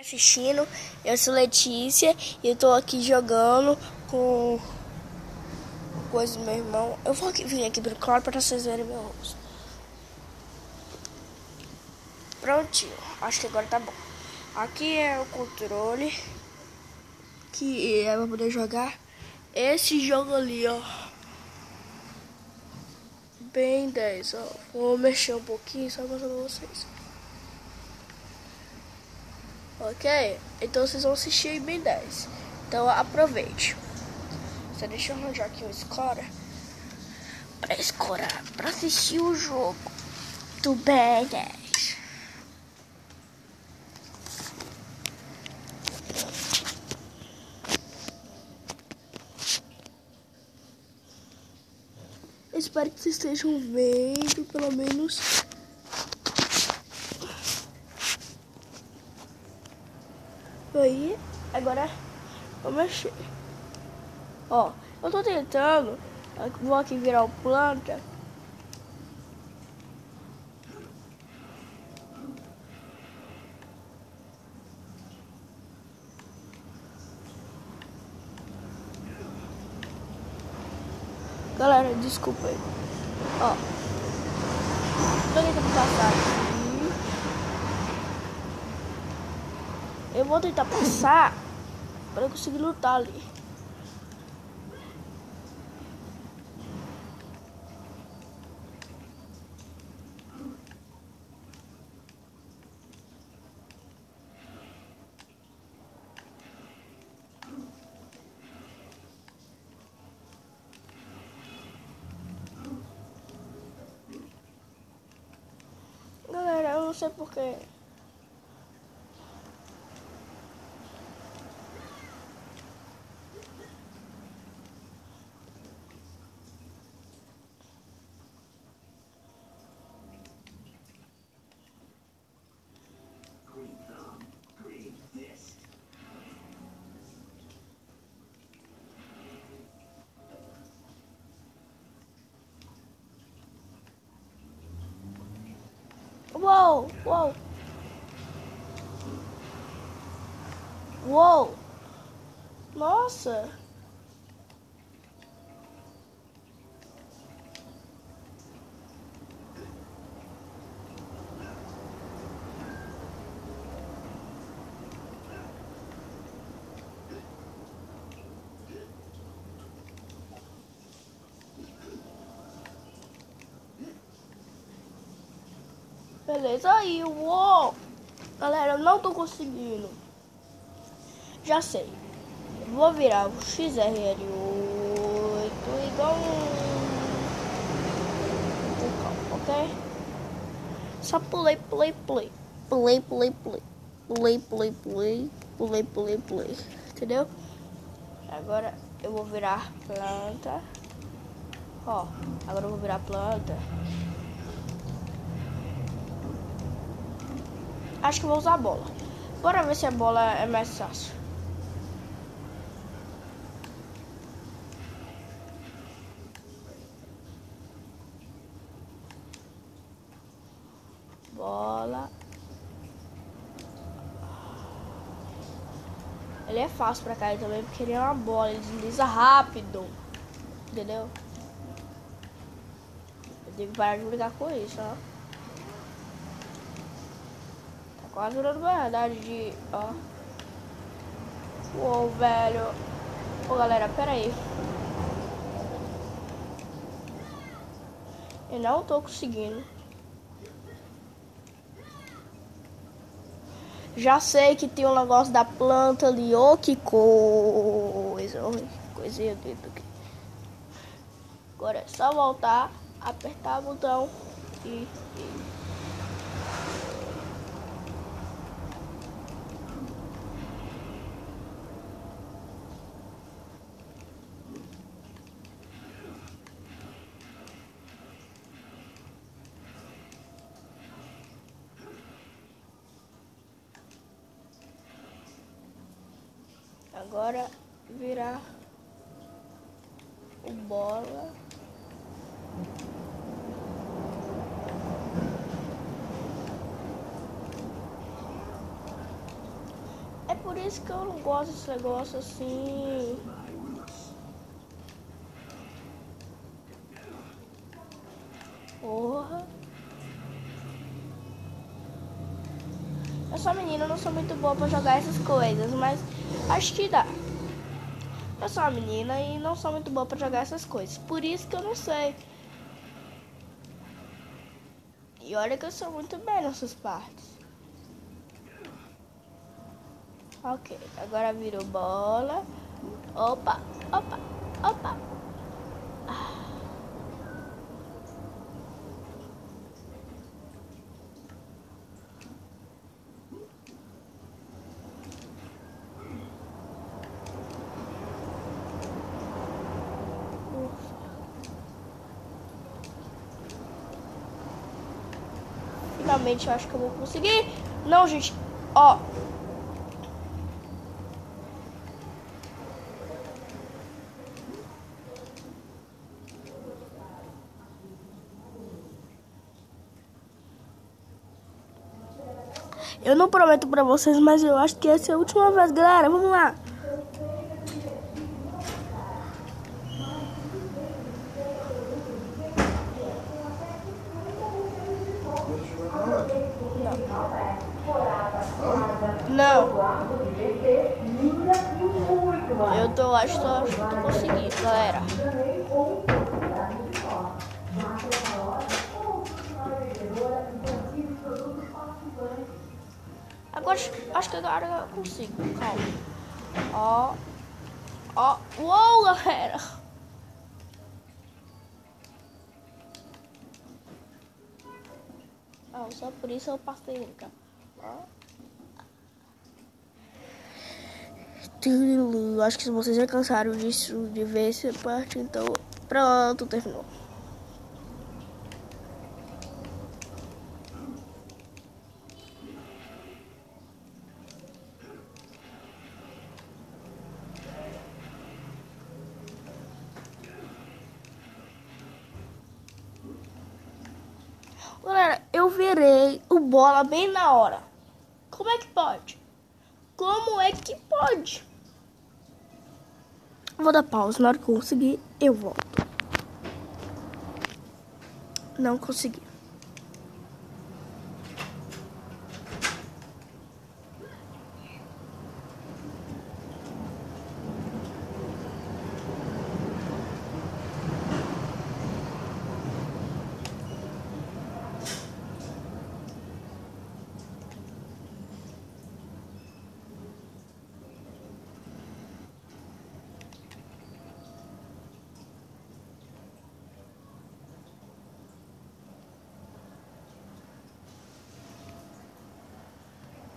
assistindo. Eu sou Letícia e eu tô aqui jogando com coisas do meu irmão. Eu vou vir aqui pro claro para vocês verem meu rosto. Prontinho, acho que agora tá bom. Aqui é o controle que é pra poder jogar esse jogo ali, ó. Bem 10, ó. Vou mexer um pouquinho só pra mostrar pra vocês. Ok? Então vocês vão assistir em bem 10. Então aproveite. Só deixa eu arranjar aqui um score pra escorar, pra assistir o jogo do bem 10. Espero que vocês estejam vendo, pelo menos. Aí, agora vou mexer. Ó, eu tô tentando. Vou aqui virar o planta. Galera, desculpa aí. Ó, tô tentando passar aqui. Eu vou tentar passar para eu conseguir lutar ali. Galera, eu não sei porquê. Uou, uou. Uou. Nossa. Beleza, aí, uou. Galera, eu não tô conseguindo. Já sei. Eu vou virar o XRL8 igual um ok? Só pulei, pulei, pulei. Pulei, pulei, pulei. Pulei, pulei, pulei. Pulei, pulei, pulei. Entendeu? Agora eu vou virar planta. Ó, agora eu vou virar planta. Acho que vou usar a bola. Bora ver se a bola é mais fácil. Bola. Ele é fácil pra cair também, porque ele é uma bola. Ele desliza rápido. Entendeu? Eu tenho que parar de brincar com isso, ó. Tá quase virando verdade de... ó. Uou, velho. Ô, galera, pera aí. Eu não tô conseguindo. Já sei que tem um negócio da planta ali. Ô, que coisa. Coisinha dentro aqui. Agora é só voltar, apertar o botão e... Agora virar o bola. por isso que eu não gosto desse negócio assim. Porra. Eu sou menina, eu não sou muito boa pra jogar essas coisas, mas acho que dá. Eu sou uma menina e não sou muito boa pra jogar essas coisas, por isso que eu não sei. E olha que eu sou muito bem nessas partes. Ok, agora virou bola. Opa, opa, opa. Finalmente eu acho que eu vou conseguir. Não, gente. Ó. Eu não prometo pra vocês, mas eu acho que essa é a última vez, galera. Vamos lá. Não. Acho que eu tô conseguindo, galera. Agora acho que agora eu consigo. Calma. Ó. Uou, galera. Só por isso eu passei, cara. Acho que vocês já cansaram disso, de ver essa parte, então pronto, terminou. Galera, eu virei o bola bem na hora. Como é que pode? Como é que pode? Vou dar pausa, na hora que eu conseguir, eu volto. Não consegui.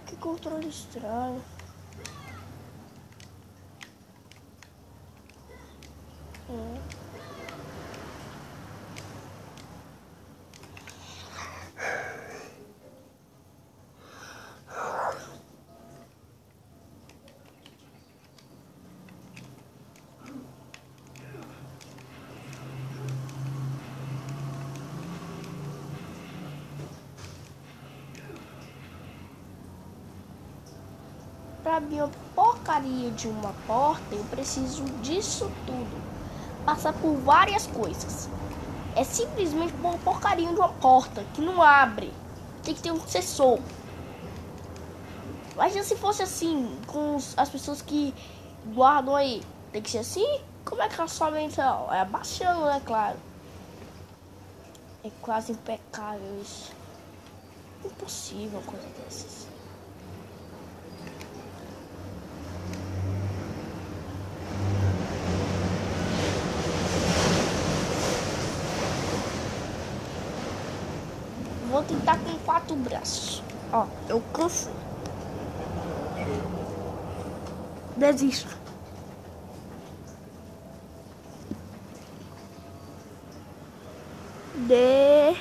Que controle estranho. Pra abrir uma porcaria de uma porta, eu preciso disso tudo. Passar por várias coisas. É simplesmente uma porcaria de uma porta que não abre. Tem que ter um sensor. Mas se fosse assim, com as pessoas que guardam aí, tem que ser assim? Como é que é a sua mental? É abaixando, né, claro. É quase impecável isso. Impossível uma coisa dessas. Vou tentar com 4 braços. Ó, eu canso. Desisto. Desisto.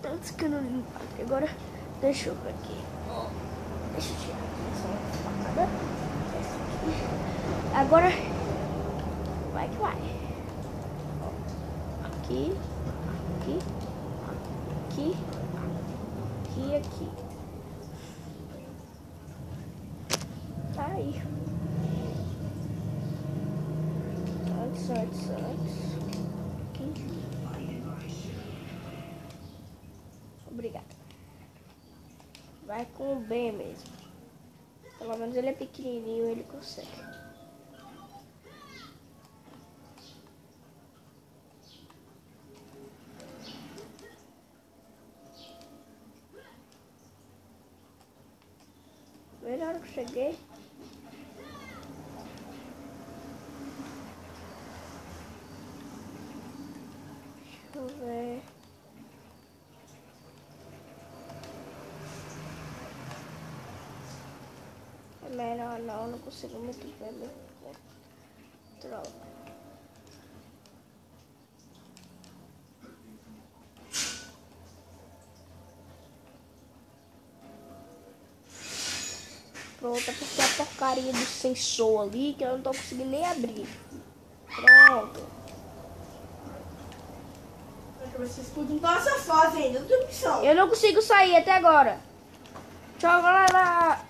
Tantos que eu não limpo. Agora, deixa eu ver aqui. Deixa eu tirar essa facada. Agora, vai que vai. Aqui. aqui. Aqui. Aqui e aqui. Tá aí. Antes. Aqui. Obrigada. Vai com o B mesmo. Pelo menos ele é pequenininho, ele consegue. Na hora que eu cheguei. Deixa eu ver. É melhor não consigo muito ver meu controle. Pronto, porque a porcaria do sensor ali que eu não tô conseguindo nem abrir. Pronto. Vocês podiam dar essa fase ainda, não tem opção. Eu não consigo sair até agora. Tchau, galera.